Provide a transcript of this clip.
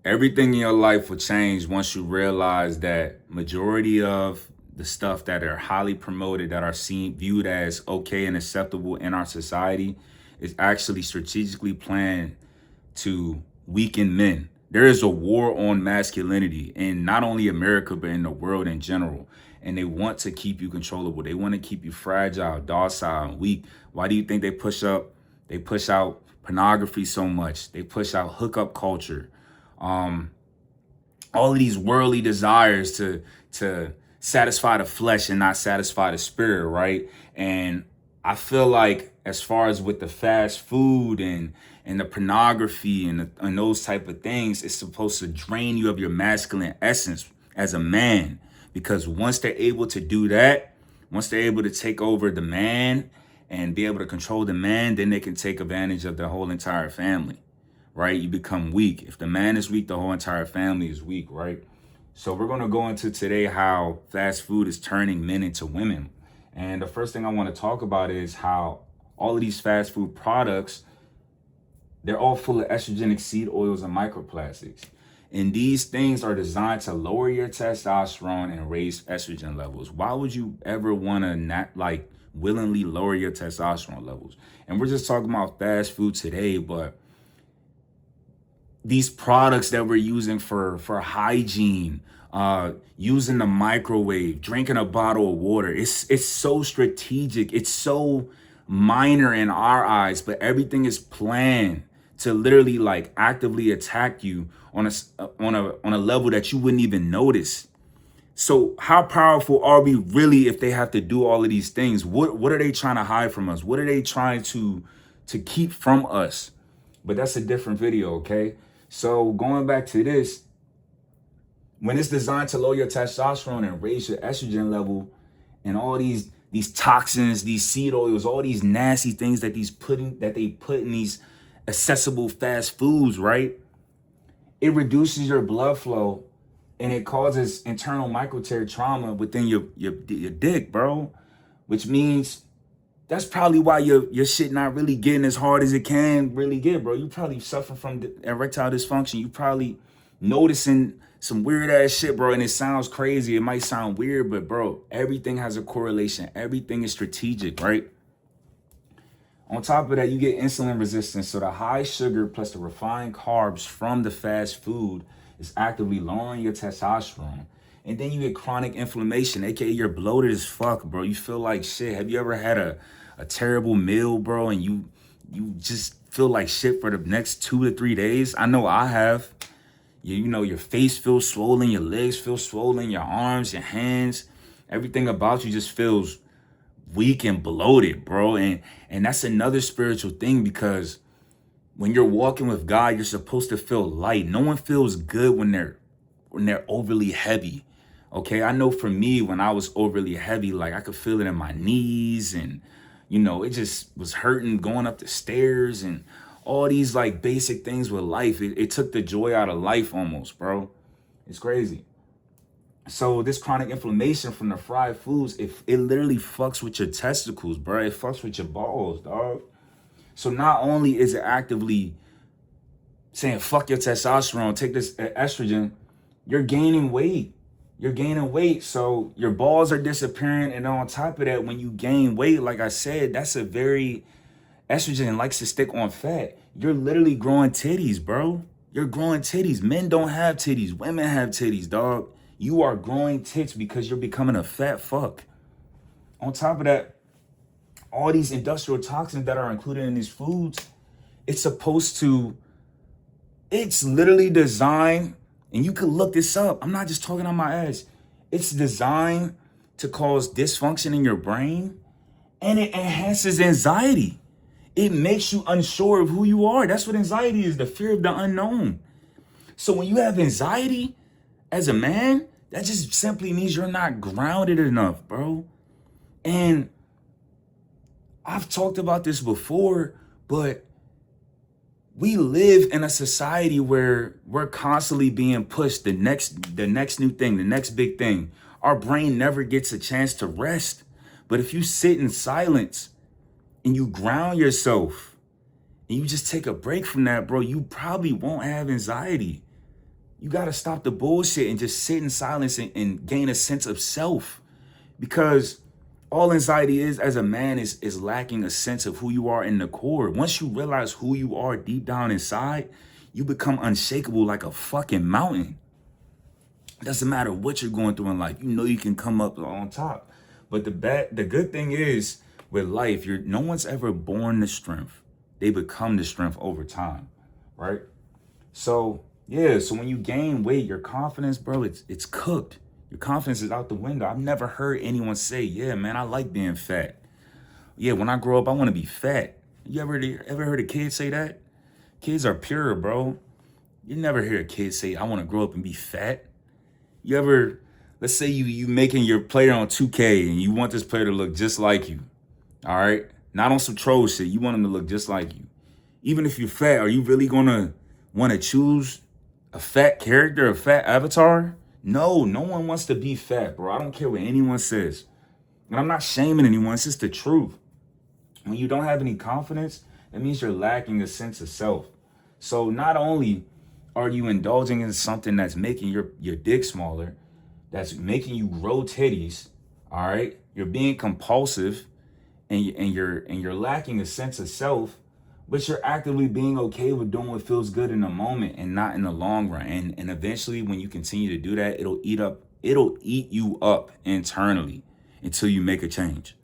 Everything in your life will change once you realize that majority of the stuff that are highly promoted, that are seen viewed as okay and acceptable in our society, is actually strategically planned to weaken men. There is a war on masculinity in not only America, but in the world in general. And they want to keep you controllable. They want to keep you fragile, docile, and weak. Why do you think they push out pornography so much? They push out hookup culture. Um, all of these worldly desires to satisfy the flesh and not satisfy the spirit, right? And I feel like as far as with the fast food and the pornography and those type of things, it's supposed to drain you of your masculine essence as a man. Because once they're able to do that, once they're able to take over the man and be able to control the man, then they can take advantage of the whole entire family, right? You become weak. If the man is weak, the whole entire family is weak, right? So we're going to go into today how fast food is turning men into women. And the first thing I want to talk about is how all of these fast food products, they're all full of estrogenic seed oils and microplastics. And these things are designed to lower your testosterone and raise estrogen levels. Why would you ever want to not willingly lower your testosterone levels? And we're just talking about fast food today, but these products that we're using for hygiene, using the microwave, drinking a bottle of water, it's so strategic. It's so minor in our eyes, but everything is planned to literally actively attack you on a level that you wouldn't even notice. So how powerful are we really if they have to do all of these things? What are they trying to hide from us? What are they trying to keep from us? But that's a different video, okay? So going back to this, when it's designed to lower your testosterone and raise your estrogen level, and all these toxins, these seed oils, all these nasty things that they put in these accessible fast foods, right? It reduces your blood flow and it causes internal microtear trauma within your dick, bro. Which means that's probably why your shit not really getting as hard as it can really get, bro. You probably suffer from erectile dysfunction. You probably noticing some weird ass shit, bro. And it sounds crazy. It might sound weird, but bro, everything has a correlation. Everything is strategic, right? On top of that, you get insulin resistance. So the high sugar plus the refined carbs from the fast food is actively lowering your testosterone. And then you get chronic inflammation, aka you're bloated as fuck, bro. You feel like shit. Have you ever had a terrible meal, bro, and you just feel like shit for the next 2 to 3 days? I know I have. You know, your face feels swollen, your legs feel swollen, your arms, your hands, everything about you just feels weak and bloated, bro. And that's another spiritual thing, because when you're walking with God, you're supposed to feel light. No one feels good when they're overly heavy. Okay, I know for me, when I was overly heavy, I could feel it in my knees, and it just was hurting going up the stairs and all these basic things with life. It took the joy out of life almost, bro. It's crazy. So this chronic inflammation from the fried foods, it literally fucks with your testicles, bro. It fucks with your balls, dog. So not only is it actively saying fuck your testosterone, take this estrogen, you're gaining weight. You're gaining weight, so your balls are disappearing. And on top of that, when you gain weight, like I said, that's a very estrogen likes to stick on fat. You're literally growing titties, bro. You're growing titties. Men don't have titties. Women have titties, dog. You are growing tits because you're becoming a fat fuck. On top of that, all these industrial toxins that are included in these foods, it's literally designed, and you could look this up. I'm not just talking on my ass. It's designed to cause dysfunction in your brain, and it enhances anxiety. It makes you unsure of who you are. That's what anxiety is, the fear of the unknown. So when you have anxiety as a man, that just simply means you're not grounded enough, bro. And I've talked about this before, but we live in a society where we're constantly being pushed the next new thing, the next big thing. Our brain never gets a chance to rest. But if you sit in silence and you ground yourself and you just take a break from that, bro, you probably won't have anxiety. You got to stop the bullshit and just sit in silence and gain a sense of self. Because all anxiety is as a man is lacking a sense of who you are in the core. Once you realize who you are deep down inside, you become unshakable like a fucking mountain. It doesn't matter what you're going through in life. You know you can come up on top. But the good thing is with life, no one's ever born the strength. They become the strength over time, right? So yeah, so when you gain weight, your confidence, bro, it's cooked. Your confidence is out the window. I've never heard anyone say, yeah, man, I like being fat. Yeah, when I grow up, I want to be fat. You ever heard a kid say that? Kids are pure, bro. You never hear a kid say, I want to grow up and be fat. You ever, let's say you making your player on 2K and you want this player to look just like you. All right? Not on some troll shit. You want him to look just like you. Even if you're fat, are you really going to want to choose a fat character, a fat avatar? No, no one wants to be fat, bro. I don't care what anyone says. And I'm not shaming anyone. It's just the truth. When you don't have any confidence, that means you're lacking a sense of self. So not only are you indulging in something that's making your dick smaller, that's making you grow titties, all right? You're being compulsive and you're lacking a sense of self, but you're actively being okay with doing what feels good in the moment and not in the long run. And eventually when you continue to do that, it'll eat you up internally until you make a change.